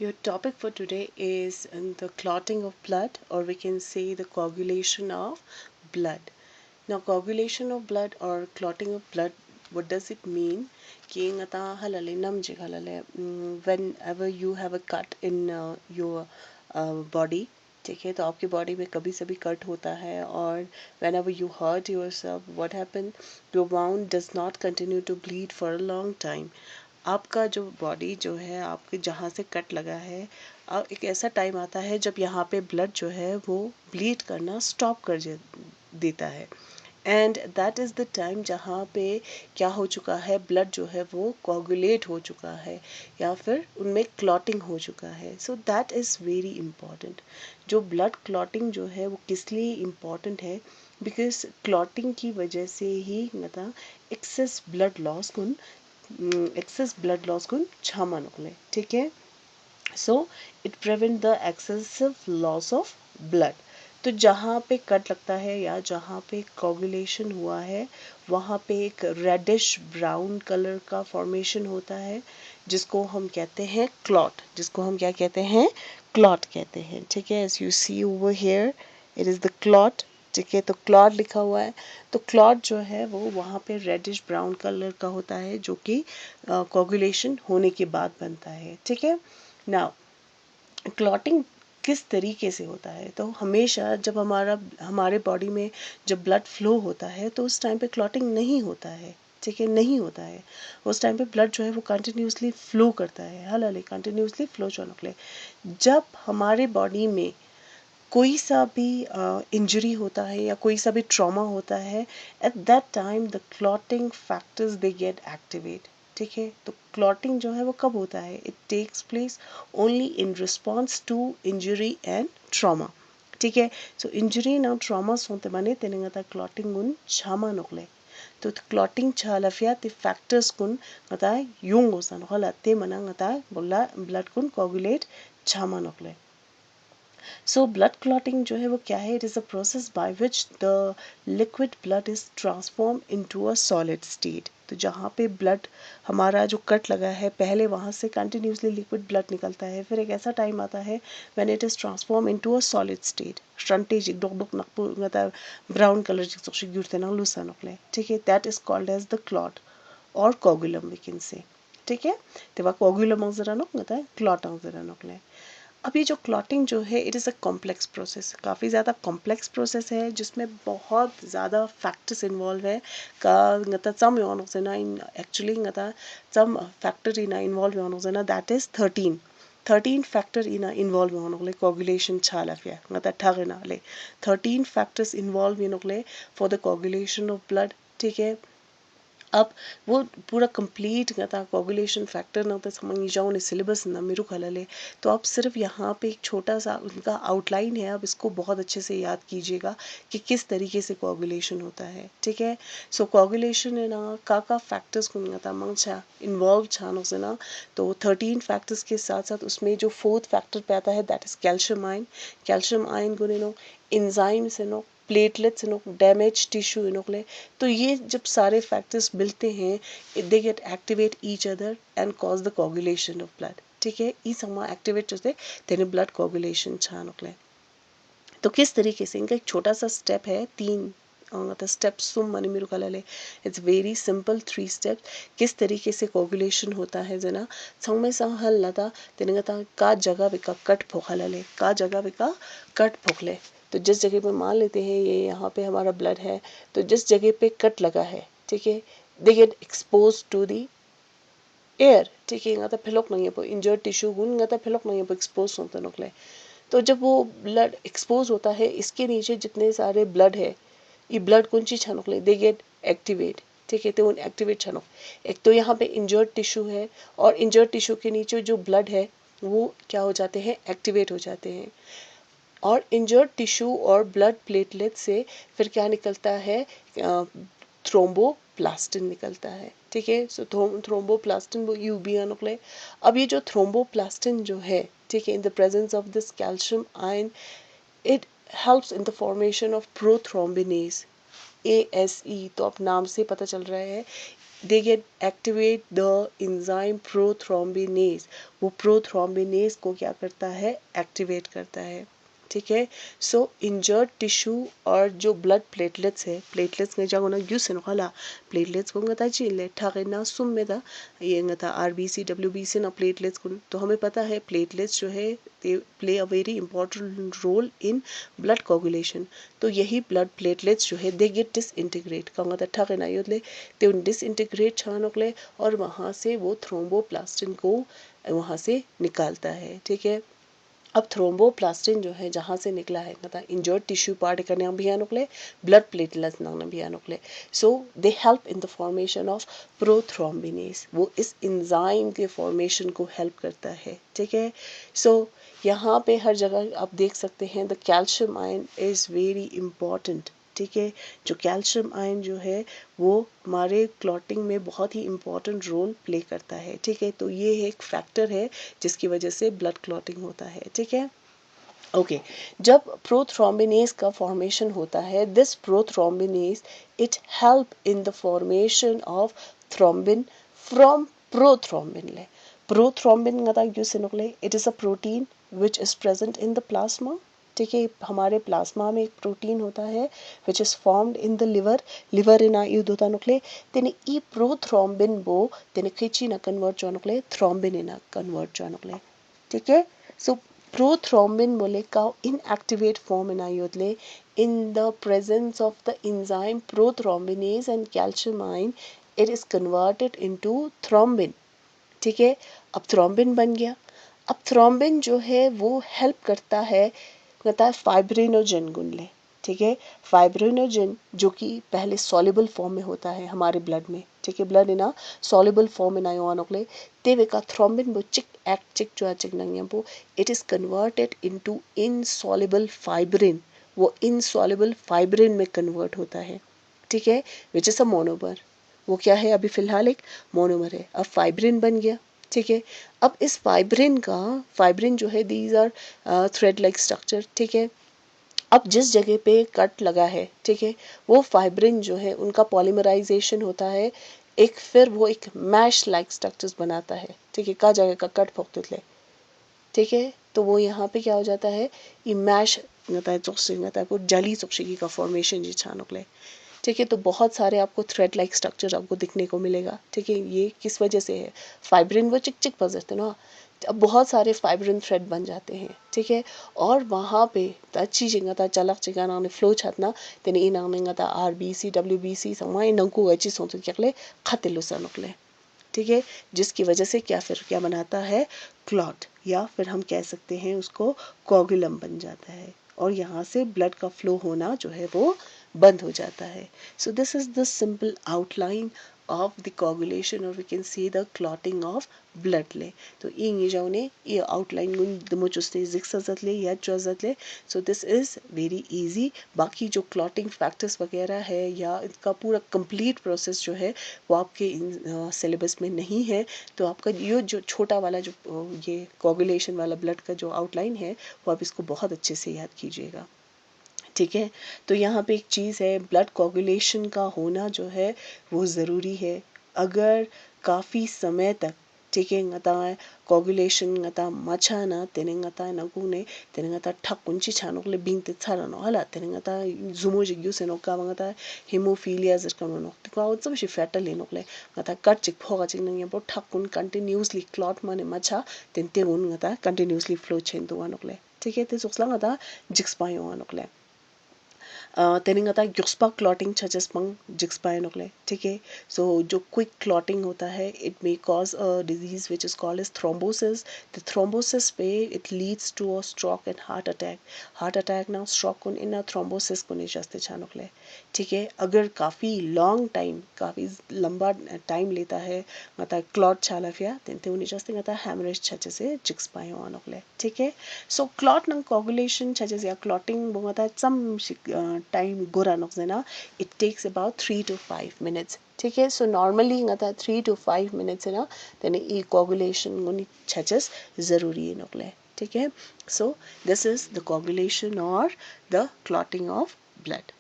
Your topic for today is the clotting of blood, or we can say the coagulation of blood. Now, coagulation of blood or clotting of blood, what does it mean? कि ngata halale namje halale whenever you have a cut in your body, ठीक है, तो आपकी body में कभी सभी cut होता है और whenever you hurt yourself, what happened? Your wound does not continue to bleed for a long time. आपका जो बॉडी जो है आपके जहाँ से कट लगा है, एक ऐसा टाइम आता है जब यहाँ पे ब्लड जो है वो ब्लीड करना स्टॉप कर देता है। And that is the time जहाँ पे क्या हो चुका है, ब्लड जो है वो कोगुलेट हो चुका है या फिर उनमें क्लॉटिंग हो चुका है। So that is very important. जो ब्लड क्लॉटिंग जो है वो किस लिए इम्पॉर्टेंट है? बिकॉज क्लॉटिंग की वजह से ही मतलब एक्सेस ब्लड लॉस कुन excess blood loss को क्षमा निकले, ठीक है। So it prevent the excessive loss of blood. तो जहाँ पे कट लगता है या जहाँ पे कोगुलेशन हुआ है वहाँ पे एक रेडिश ब्राउन कलर का फॉर्मेशन होता है जिसको हम कहते हैं क्लॉट, जिसको हम क्या कहते हैं, क्लॉट कहते हैं, ठीक है। As you see over here it is the clot, ठीक है। तो क्लॉट लिखा हुआ है, तो क्लॉट जो है वो वहाँ पे रेडिश ब्राउन कलर का होता है जो कि कोगुलेशन होने के बाद बनता है, ठीक है। नाउ क्लॉटिंग किस तरीके से होता है? तो हमेशा जब हमारे बॉडी में जब ब्लड फ्लो होता है तो उस टाइम पे क्लॉटिंग नहीं होता है, ठीक है, नहीं होता है। उस टाइम पे ब्लड जो है वो कंटिन्यूसली फ्लो करता है, हल कंटिन्यूसली फ्लो चौनकले। जब हमारे बॉडी में कोई सा भी इंजरी होता है या कोई सा भी ट्रॉमा होता है, at that time the clotting factors they get activate, ठीक है। तो क्लॉटिंग जो है वो कब होता है? It takes place only in response to injury and trauma, ठीक है। सो इंजरी ना ट्रॉमा सोते माने तेने क्लॉटिंग उन छामा नोकले। तो क्लॉटिंग छालफिया ते फैक्टर्स कुन ngata yung osan hola te mana ngata bola blood kun coagulate छामा नोकले। सो ब्लड क्लॉटिंग जो है वो क्या है? It is a process by which the liquid blood is transform into a solid state. तो जहाँ पे ब्लड हमारा जो कट लगा है पहले वहाँ से कंटिन्यूसली लिक्विड ब्लड निकलता है, फिर एक ऐसा टाइम आता है when it is transform into a solid state. श्रंटेज डॉक डॉक नकपू मतलब ब्राउन कलर जिसको गिरते ना लूसा नकले, ठीक है। That is called as the clot और कोगुलम वी कैन से, ठीक है। तेवा कोगुलम जरा नक नता क्लॉट जरा नकले। अभी जो क्लॉटिंग जो है it is a complex process, काफ़ी ज़्यादा कॉम्प्लेक्स प्रोसेस है जिसमें बहुत ज़्यादा फैक्टर्स इन्वॉल्व है। का ngata tsam yon zena in actually ngata tsam factor ina involve yon zena that is 13 factor ina involve yon le coagulation chala fia ngata thagena le 13 factors involve in for the coagulation of blood, ठीक है। अब वो पूरा complete था coagulation factor ना तो समझ जाओ ने सिलेबस ना मेरू खलले। तो आप सिर्फ यहाँ पे एक छोटा सा उनका आउटलाइन है, अब इसको बहुत अच्छे से याद कीजिएगा कि किस तरीके से कोगुलेशन होता है, ठीक है। सो कोगुलेशन है ना का फैक्टर्स को था मंग छा इन्वॉल्व छानो से ना, तो 13 फैक्टर्स के साथ साथ उसमें जो फोर्थ फैक्टर पे आता है that is calcium ion. Calcium ion को नो इंजाइम्स है no platelets no damage tissue इनोकले। तो ये जब सारे फैक्टर्स मिलते हैं they get activate each other and cause the coagulation of blood, ठीक है। ई समा एक्टिवेट होते तेने ब्लड कोगुलेशन छानोकले। तो किस तरीके से इनका एक छोटा सा स्टेप है, तीन स्टेप्स तुम मनी मेरू कलले। It's very simple 3 step. किस तरीके से कोगुलेशन होता है जना संग संग हल लता तेने का जगह विका कट फोखलले, का जगह विका कट फोखले। तो जिस जगह पे मान लेते हैं ये यहाँ पे हमारा ब्लड है, तो जिस जगह पे कट लगा है, ठीक है, they get expose to the air, ठीक है। ngata philok nang yepo injured tissue गुन ngata philok nang yepo expose होते नोकले। तो जब वो ब्लड एक्सपोज होता है इसके नीचे जितने सारे ब्लड है ये ब्लड कौन सी छानोकले दे गेट एक्टिवेट, ठीक है। तो उन एक्टिवेट छानोक एक तो यहाँ पे इंजर्ड टिश्यू है और इंजर्ड टिश्यू के नीचे जो ब्लड है वो क्या हो जाते हैं, एक्टिवेट हो जाते हैं। और इंजर्ड टिश्यू और ब्लड प्लेटलेट से फिर क्या निकलता है, थ्रोम्बोप्लास्टिन निकलता है, ठीक है। सो थ्रोम्बोप्लास्टिन वो यूबिया निकले। अब ये जो थ्रोम्बोप्लास्टिन जो है, ठीक है, in the presence of this calcium ion it helps in the formation of prothrombinase ASE। तो अब नाम से पता चल रहा है they get activate the enzyme prothrombinase, वो prothrombinase को क्या करता है, एक्टिवेट करता है, ठीक है। सो इंजर्ड टिश्यू और जो ब्लड प्लेटलेट्स है, प्लेटलेट्स ने जागो ना यूस न खला प्लेटलेट्स को ngata चिले ठाके ना सुम में था ये ngata आरबीसी डब्ल्यूबीसी ना प्लेटलेट्स को, तो हमें पता है प्लेटलेट्स जो है they play a very important role in blood coagulation. तो यही ब्लड प्लेटलेट्स जो है दे गेट डिसइंटीग्रेट का ngata ठाके ना योले ते उन डिसइंटीग्रेट छानोकले और वहाँ से वो थ्रोम्बोप्लास्टिन को वहाँ से निकालता है, ठीक है। अब थ्रोम्बोप्लास्टिन जो है जहाँ से निकला है मतलब इंजर्ड टिश्यू पार्ट करने भी आनुकले ब्लड प्लेटलेट्स नाम भी आनुकले, so they help in the formation of prothrombinase, वो इस एंजाइम के फॉर्मेशन को हेल्प करता है, ठीक है। सो यहाँ पे हर जगह आप देख सकते हैं the calcium ion is very important, ठीक है। जो कैल्शियम आयन जो है वो हमारे क्लॉटिंग में बहुत ही इम्पॉर्टेंट रोल प्ले करता है, ठीक है। तो ये एक फैक्टर है जिसकी वजह से ब्लड क्लॉटिंग होता है, ठीक है। ओके जब प्रोथ्रोम्बिनेस का फॉर्मेशन होता है, this prothrombinase it help in the formation of thrombin from prothrombin ले, प्रोथ्रोम्बिन गता यूसिनुकले it is a protein which is present in the plasma, ठीक है। हमारे प्लाज्मा में एक प्रोटीन होता है which is formed in the liver, liver इन युद्ध होता नुकले तेने ई प्रोथ्रोम्बिन बो तेने खींची ना कन्वर्ट जो नुकले थ्रोम्बिन इन कन्वर्ट जो नुकले, ठीक है। सो prothrombin moleca inactivate form in iotle in the presence of the enzyme prothrombinase and calcium ion it is converted into thrombin, ठीक है। अब थ्रोम्बिन बन गया, अब थ्रोम्बिन जो है वो हेल्प करता है कहता है फाइब्रिनोजन गुनले, ठीक है। फाइब्रिनोजन जो कि पहले सॉल्युबल फॉर्म में होता है हमारे ब्लड में, ठीक है, ब्लड इन सॉल्युबल फॉर्म इन आयोनोकले तेवे का थ्रोम्बिन वो चिक एक्ट चिक जो चिक नंगियम वो it is converted into insoluble fibrin, वो इनसॉल्युबल फाइब्रिन में कन्वर्ट होता है, ठीक है, विच इज अ मोनोमर, वो क्या है अभी फिलहाल एक मोनोमर है, अब फाइब्रिन बन गया, ठीक है। अब इस फाइब्रिन का फाइब्रिन जो है these are thread like structure, ठीक है। अब जिस जगह पे कट लगा है, ठीक है, वो फाइब्रिन जो है उनका पॉलीमराइजेशन होता है, एक फिर वो एक मैश लाइक स्ट्रक्चर्स बनाता है, ठीक है, का जगह का कट फोकते, ठीक है। तो वो यहाँ पे क्या हो जाता है ये मैश होता है चौकसी होता है वो जली चौकसी का फॉर्मेशन जी छानोकले, ठीक है। तो बहुत सारे आपको थ्रेड लाइक स्ट्रक्चर आपको दिखने को मिलेगा, ठीक है। ये किस वजह से है, फाइब्रिन वो चिक चिक पजरते ना, अब बहुत सारे फाइब्रिन थ्रेड बन जाते हैं, ठीक है। और वहाँ पे अच्छी जगह था चलक जगह ना फ्लो छातना तेने इन आने था आरबीसी डब्ल्यूबीसी समय नंकु अच्छी सोच के खाते लुसा नुकले, ठीक है। जिसकी वजह से क्या फिर क्या बनाता है क्लॉट, या फिर हम कह सकते हैं उसको कोगुलम बन जाता है, और यहाँ से ब्लड का फ्लो होना जो है वो बंद हो जाता है। So this is the simple outline of the coagulation or we can see the clotting of blood ले, तो ये जाऊने ये outline गुन दमो चुस्ते जिक्स अज़तले या चुज़तले, so this is very easy। बाकी जो clotting factors वगैरह है या इसका पूरा complete process जो है वो आपके सिलेबस में नहीं है, तो आपका ये जो छोटा वाला जो ये coagulation वाला blood का जो outline है वो आप इसको बहुत अच्छे से याद कीजिएगा, ठीक है। तो यहाँ पे एक चीज़ है ब्लड कोगुलेशन का होना जो है वो ज़रूरी है, अगर काफ़ी समय तक, ठीक है, ngata कोगुलेशन ngata मचा ना तेने ngata नगुने तेने ngata ठक कुंची छानो के लिए बिंग ते छारा नो हला तेने ngata जुमो जिग्यू से नो का ngata हेमोफीलिया जिसका नो तो का उत्सव शि फैटल लेनो के लिए ngata कट चिक फोगा चिक नंगे बो ठक कुन कंटिन्यूसली क्लॉट माने मचा तेने उन ngata कंटिन्यूसली फ्लो चेन तो वानो के लिए, ठीक है। ते सुक्सला ngata जिक्स पायो वानो के लिए तेनिंग आता है युक्सपा क्लॉटिंग छचस पंग जिक्स पाए नोकले, ठीक है। सो जो क्विक क्लॉटिंग होता है it may cause a disease which is called as thrombosis, the thrombosis पे it leads to a stroke and heart attack ना स्ट्रोक को इन थ्रोम्बोसिस को नहीं जाते छानोकले, ठीक है। अगर काफ़ी लॉन्ग टाइम काफ़ी लंबा टाइम लेता है मतलब क्लॉट छालाफिया तेनते उन्हें जाते मतलब हैमरेज छचे से जिक्स पाए नोकले, ठीक है। सो क्लॉट नंग कोगुलेशन छचे या क्लॉटिंग बोंगता सम टाइम गोरा नोकजेना it takes about 3 to 5 minutes, ठीक है। So normally ngata 3 to 5 minutes ना तेने ई कोगुलेशन गुनी छचस ज़रूरी है नोकले, ठीक है। So this is the coagulation और द क्लॉटिंग ऑफ ब्लड।